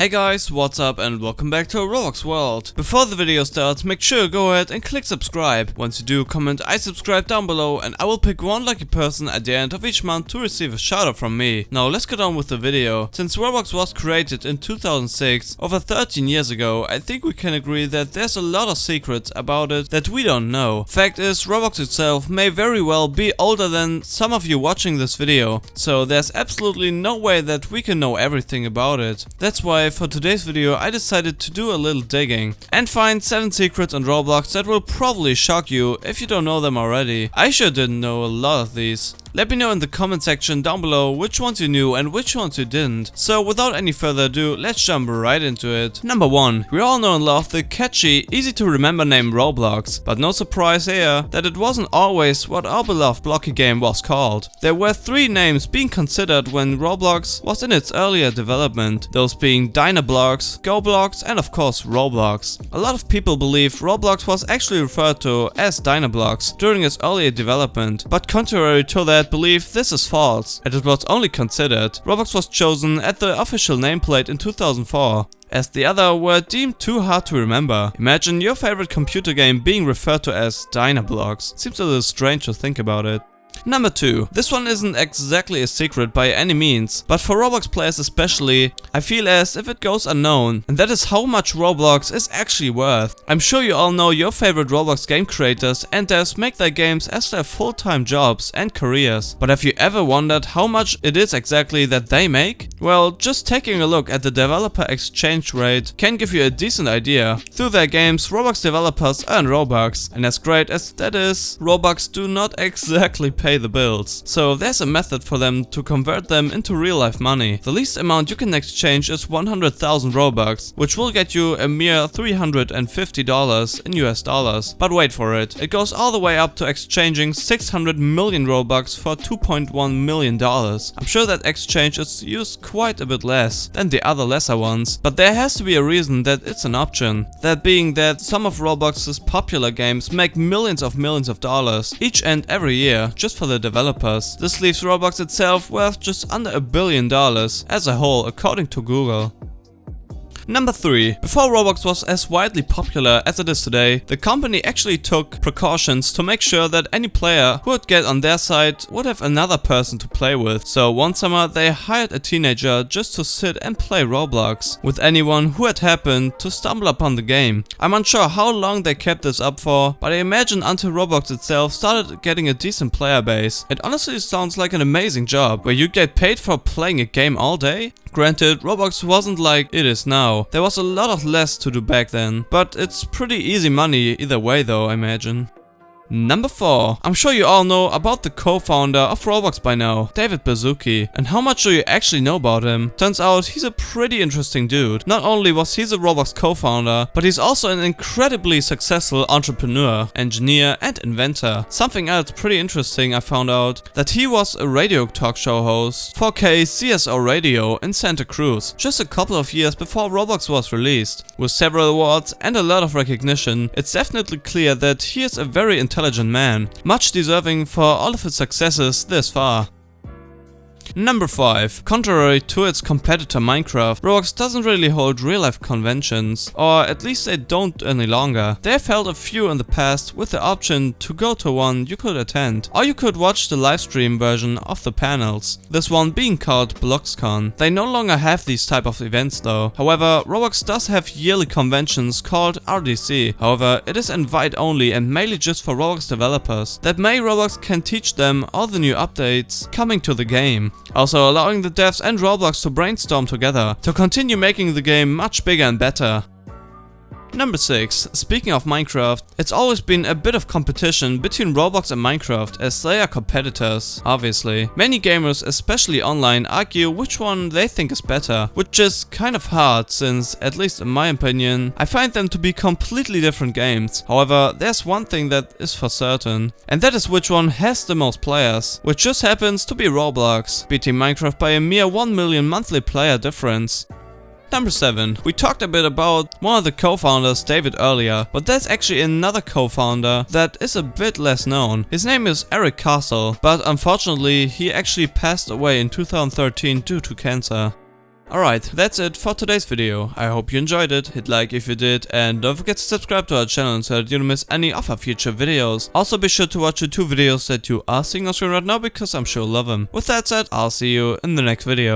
Hey guys, what's up and welcome back to Roblox World. Before the video starts, make sure to go ahead and click subscribe. Once you do, comment I subscribe down below and I will pick one lucky person at the end of each month to receive a shoutout from me. Now let's get on with the video. Since Roblox was created in 2006, over 13 years ago, I think we can agree that there's a lot of secrets about it that we don't know. Fact is, Roblox itself may very well be older than some of you watching this video, so there's absolutely no way that we can know everything about it. That's why for today's video I decided to do a little digging and find 7 secrets on Roblox that will probably shock you if you don't know them already. I sure didn't know a lot of these. Let me know in the comment section down below which ones you knew and which ones you didn't. So without any further ado, let's jump right into it. Number 1. We all know and love the catchy, easy to remember name Roblox, but no surprise here that it wasn't always what our beloved blocky game was called. There were 3 names being considered when Roblox was in its earlier development, those being Dynablocks, GoBlocks and of course Roblox. A lot of people believe Roblox was actually referred to as Dynablocks during its earlier development, but contrary to that belief, this is false, and it was only considered. Roblox was chosen at the official nameplate in 2004. As the other were deemed too hard to remember. Imagine your favorite computer game being referred to as Dynablocks. Seems a little strange to think about it. Number 2. This one isn't exactly a secret by any means, but for Roblox players especially, I feel as if it goes unknown, and that is how much Roblox is actually worth. I'm sure you all know your favorite Roblox game creators and devs make their games as their full-time jobs and careers, but have you ever wondered how much it is exactly that they make? Well, just taking a look at the developer exchange rate can give you a decent idea. Through their games, Roblox developers earn Robux, and as great as that is, Robux do not exactly pay the bills. So there's a method for them to convert them into real life money. The least amount you can exchange is 100,000 Robux, which will get you a mere $350 in US dollars. But wait for it, it goes all the way up to exchanging 600 million Robux for $2.1 million. I'm sure that exchange is used quite a bit less than the other lesser ones, but there has to be a reason that it's an option. That being that some of Roblox's popular games make millions of dollars each and every year just for the developers. This leaves Roblox itself worth just under $1 billion as a whole, according to Google. Number 3. Before Roblox was as widely popular as it is today, the company actually took precautions to make sure that any player who would get on their side would have another person to play with. So one summer they hired a teenager just to sit and play Roblox with anyone who had happened to stumble upon the game. I'm unsure how long they kept this up for, but I imagine until Roblox itself started getting a decent player base. It honestly sounds like an amazing job, where you get paid for playing a game all day. Granted, Roblox wasn't like it is now. There was a lot of less to do back then, but it's pretty easy money either way though, I imagine. Number 4. I'm sure you all know about the co-founder of Roblox by now, David Baszucki. And how much do you actually know about him? Turns out he's a pretty interesting dude. Not only was he a Roblox co-founder, but he's also an incredibly successful entrepreneur, engineer and inventor. Something else pretty interesting I found out, that he was a radio talk show host for KCSO Radio in Santa Cruz, just a couple of years before Roblox was released. With several awards and a lot of recognition, it's definitely clear that he is a very intelligent man, much deserving for all of his successes this far. Number 5. Contrary to its competitor Minecraft, Roblox doesn't really hold real-life conventions, or at least they don't any longer. They have held a few in the past with the option to go to one you could attend, or you could watch the livestream version of the panels, this one being called BloxCon. They no longer have these type of events though. However, Roblox does have yearly conventions called RDC. However, it is invite only and mainly just for Roblox developers. That way Roblox can teach them all the new updates coming to the game. Also allowing the devs and Roblox to brainstorm together to continue making the game much bigger and better. Number 6. Speaking of Minecraft, it's always been a bit of competition between Roblox and Minecraft, as they are competitors, obviously. Many gamers, especially online, argue which one they think is better, which is kind of hard since, at least in my opinion, I find them to be completely different games. However, there's one thing that is for certain, and that is which one has the most players, which just happens to be Roblox, beating Minecraft by a mere 1 million monthly player difference. Number 7. We talked a bit about one of the co-founders, David, earlier, but there's actually another co-founder that is a bit less known. His name is Eric Castle, but unfortunately he actually passed away in 2013 due to cancer. Alright, that's it for today's video. I hope you enjoyed it. Hit like if you did, and don't forget to subscribe to our channel so that you don't miss any of our future videos. Also be sure to watch the 2 videos that you are seeing on screen right now, because I'm sure you'll love them. With that said, I'll see you in the next video.